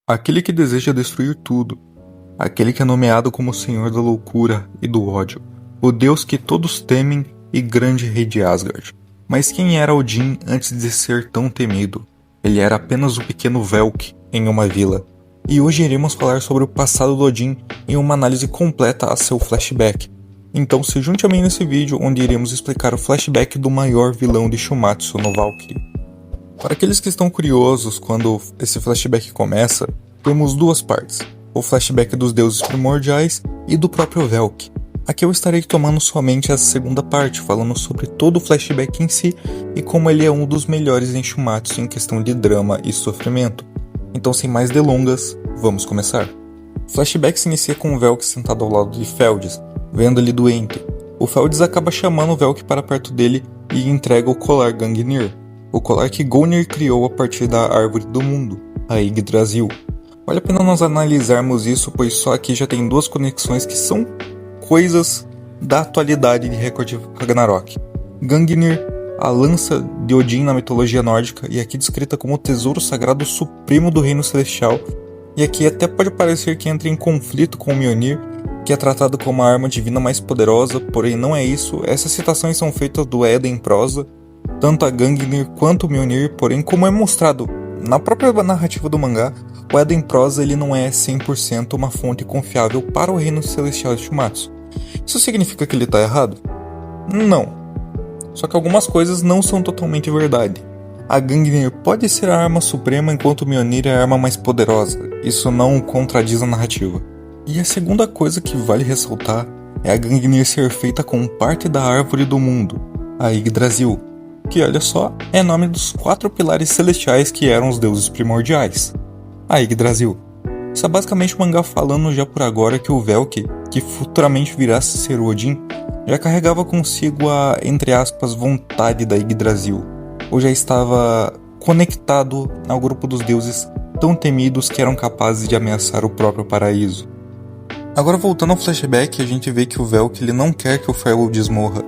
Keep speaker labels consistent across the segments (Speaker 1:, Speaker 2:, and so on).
Speaker 1: Aquele que deseja destruir tudo, aquele que é nomeado como o Senhor da loucura e do ódio, o Deus que todos temem e grande rei de Asgard. Mas quem era Odin antes de ser tão temido? Ele era apenas o pequeno Velk em uma vila. E hoje iremos falar sobre o passado do Odin em uma análise completa a seu flashback. Então se junte a mim nesse vídeo onde iremos explicar o flashback do maior vilão de Shumatsu no Valkyrie. Para aqueles que estão curiosos quando esse flashback começa, temos duas partes, o flashback dos deuses primordiais e do próprio Velk. Aqui eu estarei tomando somente a segunda parte, falando sobre todo o flashback em si e como ele é um dos melhores em Shumatsu em questão de drama e sofrimento. Então sem mais delongas, vamos começar. O flashback se inicia com o Velk sentado ao lado de Feldis, vendo ele doente. O Feldis acaba chamando o Velk para perto dele e entrega o colar Gungnir, o colar que Gungnir criou a partir da árvore do mundo, a Yggdrasil. Vale a pena nós analisarmos isso, pois só aqui já tem duas conexões que são coisas da atualidade de Record Ragnarok. Gungnir, a lança de Odin na mitologia nórdica, e aqui descrita como o tesouro sagrado supremo do reino celestial, e aqui até pode parecer que entra em conflito com o Mjolnir, que é tratado como a arma divina mais poderosa, porém não é isso. Essas citações são feitas do Edda em prosa, tanto a Gungnir quanto o Mjolnir, porém como é mostrado na própria narrativa do mangá, o Edda em prosa ele não é 100% uma fonte confiável para o reino celestial de Shumatsu. Isso significa que ele está errado? Não. Só que algumas coisas não são totalmente verdade. A Gungnir pode ser a arma suprema enquanto o Mjolnir é a arma mais poderosa. Isso não contradiz a narrativa. E a segunda coisa que vale ressaltar é a Gungnir ser feita com parte da árvore do mundo, a Yggdrasil, que, olha só, é nome dos 4 pilares celestiais que eram os deuses primordiais. A Yggdrasil. Isso é basicamente o mangá falando já por agora que o Velk, que futuramente virá a ser o Odin, já carregava consigo a, entre aspas, vontade da Yggdrasil, ou já estava conectado ao grupo dos deuses tão temidos que eram capazes de ameaçar o próprio paraíso. Agora voltando ao flashback, a gente vê que o Velk ele não quer que o Feldis morra.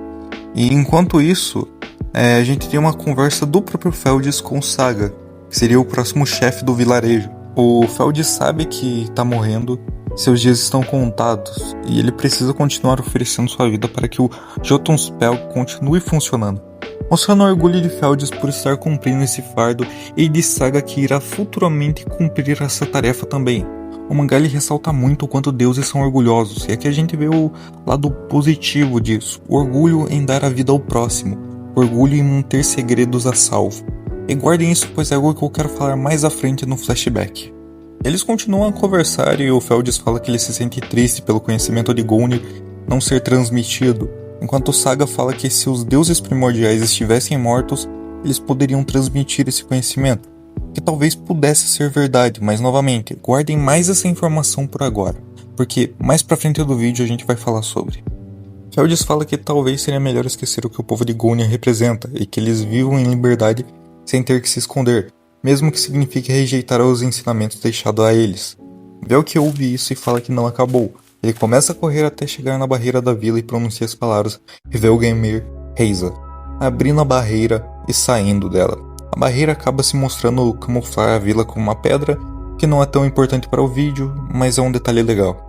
Speaker 1: E enquanto isso, a gente tem uma conversa do próprio Feldis com o Saga, que seria o próximo chefe do vilarejo. O Feldis sabe que está morrendo, seus dias estão contados, e ele precisa continuar oferecendo sua vida para que o Jotunspell continue funcionando, mostrando o orgulho de Feldis por estar cumprindo esse fardo e de Saga que irá futuramente cumprir essa tarefa também. O mangá ele ressalta muito o quanto deuses são orgulhosos, e aqui a gente vê o lado positivo disso, o orgulho em dar a vida ao próximo, o orgulho em manter segredos a salvo. E guardem isso, pois é algo que eu quero falar mais à frente no flashback. Eles continuam a conversar e o Feldis fala que ele se sente triste pelo conhecimento de Gungnir não ser transmitido, enquanto o Saga fala que se os deuses primordiais estivessem mortos, eles poderiam transmitir esse conhecimento, que talvez pudesse ser verdade, mas novamente, guardem mais essa informação por agora, porque mais pra frente do vídeo a gente vai falar sobre. Feldis fala que talvez seria melhor esquecer o que o povo de Gungnir representa e que eles vivam em liberdade sem ter que se esconder, mesmo que signifique rejeitar os ensinamentos deixados a eles. Velk ouve isso e fala que não acabou. Ele começa a correr até chegar na barreira da vila e pronuncia as palavras Velgemir Heiza, abrindo a barreira e saindo dela. A barreira acaba se mostrando camuflar a vila com uma pedra, que não é tão importante para o vídeo, mas é um detalhe legal.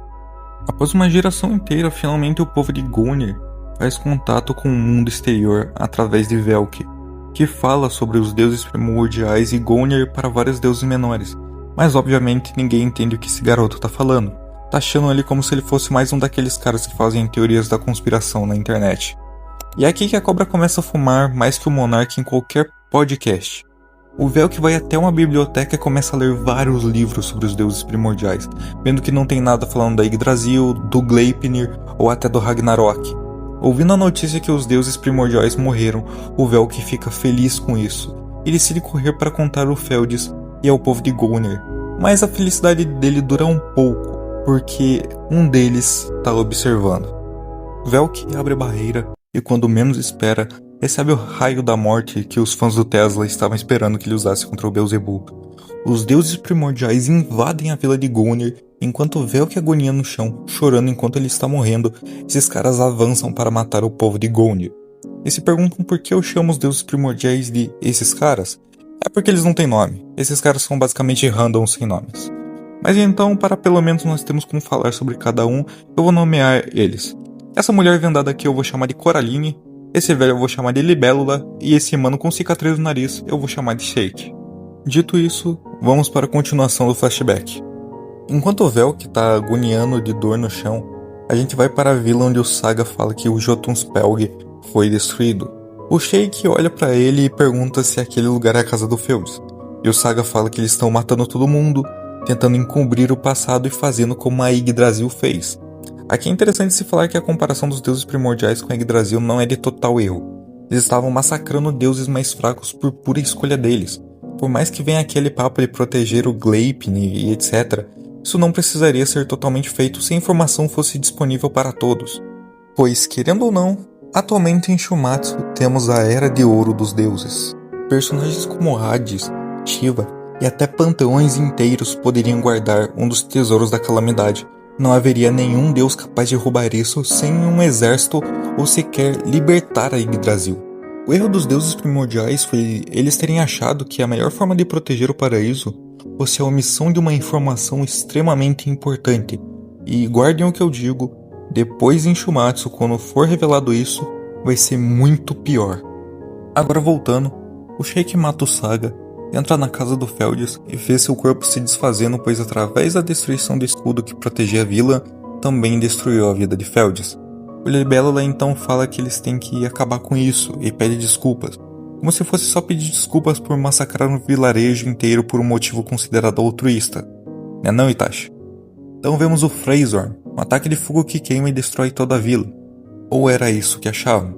Speaker 1: Após uma geração inteira, finalmente o povo de Gungnir faz contato com o mundo exterior através de Velk, que fala sobre os deuses primordiais e Gungnir para vários deuses menores, mas obviamente ninguém entende o que esse garoto tá falando, taxando ele como se ele fosse mais um daqueles caras que fazem teorias da conspiração na internet. E é aqui que a cobra começa a fumar mais que o monarca em qualquer podcast. O Velk vai até uma biblioteca e começa a ler vários livros sobre os deuses primordiais, vendo que não tem nada falando da Yggdrasil, do Gleipnir ou até do Ragnarok. Ouvindo a notícia que os deuses primordiais morreram, o Velk fica feliz com isso e decide correr para contar ao Feldis e ao povo de Gungnir. Mas a felicidade dele dura um pouco, porque um deles está observando. Velk abre a barreira e quando menos espera, recebe o raio da morte que os fãs do Tesla estavam esperando que ele usasse contra o Beelzebub. Os deuses primordiais invadem a vila de Gungnir, enquanto Velk agonia no chão, chorando enquanto ele está morrendo. Esses caras avançam para matar o povo de Gungnir. E se perguntam por que eu chamo os deuses primordiais de esses caras? É porque eles não têm nome. Esses caras são basicamente randoms sem nomes. Mas então, para pelo menos nós termos como falar sobre cada um, eu vou nomear eles. Essa mulher vendada aqui eu vou chamar de Coraline, esse velho eu vou chamar de Libélula, e esse mano com cicatriz no nariz eu vou chamar de Shake. Dito isso, vamos para a continuação do flashback. Enquanto o Velk tá agoniando de dor no chão, a gente vai para a vila onde o Saga fala que o Jotunspelg foi destruído. O Shake olha para ele e pergunta se aquele lugar é a casa do Feuds. E o Saga fala que eles estão matando todo mundo, tentando encobrir o passado e fazendo como a Yggdrasil fez. Aqui é interessante se falar que a comparação dos deuses primordiais com a Yggdrasil não é de total erro. Eles estavam massacrando deuses mais fracos por pura escolha deles. Por mais que venha aquele papo de proteger o Gleipnir e etc., isso não precisaria ser totalmente feito se a informação fosse disponível para todos. Pois, querendo ou não, atualmente em Shumatsu temos a Era de Ouro dos Deuses. Personagens como Hades, Shiva e até panteões inteiros poderiam guardar um dos tesouros da calamidade. Não haveria nenhum deus capaz de roubar isso sem um exército ou sequer libertar a Yggdrasil. O erro dos deuses primordiais foi eles terem achado que a melhor forma de proteger o paraíso fosse a omissão de uma informação extremamente importante. E guardem o que eu digo, depois em Shumatsu, quando for revelado isso, vai ser muito pior. Agora voltando, o Shake mata o Saga, entra na casa do Feuds e vê seu corpo se desfazendo, pois através da destruição do escudo que protegia a vila, também destruiu a vida de Feuds. O Libélula então fala que eles têm que acabar com isso e pede desculpas, como se fosse só pedir desculpas por massacrar um vilarejo inteiro por um motivo considerado altruísta. Não, Itachi? Então vemos o Freizorn, um ataque de fogo que queima e destrói toda a vila. Ou era isso que achavam?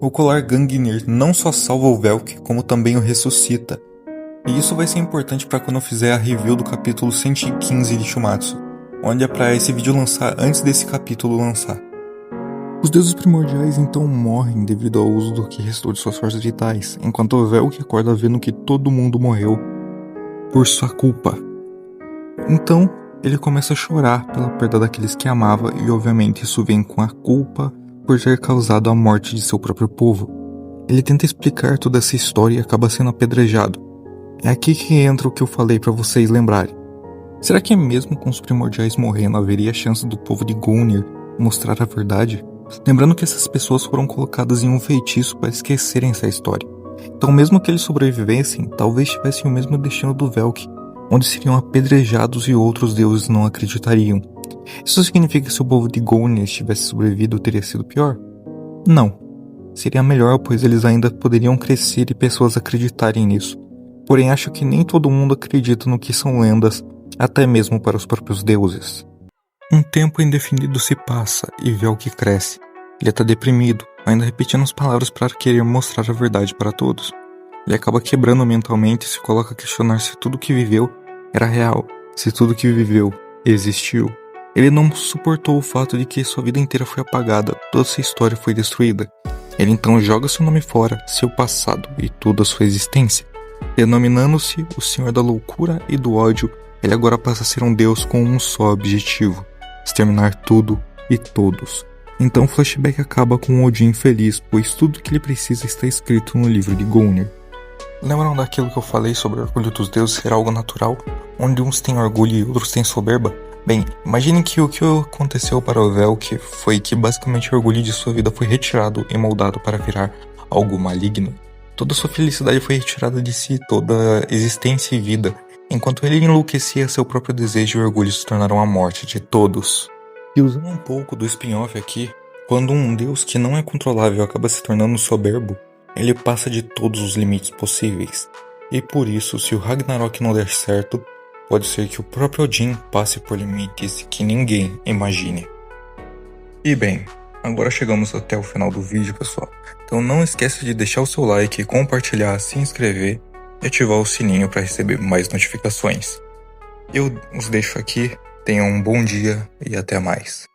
Speaker 1: O colar Gungnir não só salva o Velk, como também o ressuscita. E isso vai ser importante para quando eu fizer a review do capítulo 115 de Shumatsu, onde é para esse vídeo lançar antes desse capítulo lançar. Os deuses primordiais então morrem devido ao uso do que restou de suas forças vitais, enquanto o Velk acorda vendo que todo mundo morreu por sua culpa. Então, ele começa a chorar pela perda daqueles que amava e obviamente isso vem com a culpa por ter causado a morte de seu próprio povo. Ele tenta explicar toda essa história e acaba sendo apedrejado. É aqui que entra o que eu falei para vocês lembrarem. Será que mesmo com os primordiais morrendo haveria a chance do povo de Gungnir mostrar a verdade? Lembrando que essas pessoas foram colocadas em um feitiço para esquecerem essa história. Então mesmo que eles sobrevivessem, talvez tivessem o mesmo destino do Velk, onde seriam apedrejados e outros deuses não acreditariam. Isso significa que se o povo de Gungnir tivesse sobrevivido, teria sido pior? Não. Seria melhor, pois eles ainda poderiam crescer e pessoas acreditarem nisso. Porém acho que nem todo mundo acredita no que são lendas, até mesmo para os próprios deuses. Um tempo indefinido se passa e Velk cresce. Ele está deprimido, ainda repetindo as palavras para querer mostrar a verdade para todos. Ele acaba quebrando mentalmente e se coloca a questionar se tudo que viveu era real, se tudo que viveu existiu. Ele não suportou o fato de que sua vida inteira foi apagada, toda sua história foi destruída. Ele então joga seu nome fora, seu passado e toda a sua existência. Denominando-se o Senhor da Loucura e do Ódio, ele agora passa a ser um deus com um só objetivo: exterminar tudo e todos. Então o flashback acaba com Odin feliz, pois tudo que ele precisa está escrito no livro de Gungnir. Lembram daquilo que eu falei sobre o orgulho dos deuses ser algo natural, onde uns têm orgulho e outros têm soberba? Bem, imagine que o que aconteceu para o Velk foi que basicamente o orgulho de sua vida foi retirado e moldado para virar algo maligno. Toda sua felicidade foi retirada de si, toda existência e vida. Enquanto ele enlouquecia, seu próprio desejo e orgulho se tornaram a morte de todos. E usando um pouco do spin-off aqui, quando um deus que não é controlável acaba se tornando soberbo, ele passa de todos os limites possíveis. E por isso, se o Ragnarok não der certo, pode ser que o próprio Odin passe por limites que ninguém imagine. E bem, agora chegamos até o final do vídeo, pessoal. Então não esqueça de deixar o seu like, compartilhar, se inscrever e ativar o sininho para receber mais notificações. Eu os deixo aqui, tenham um bom dia e até mais.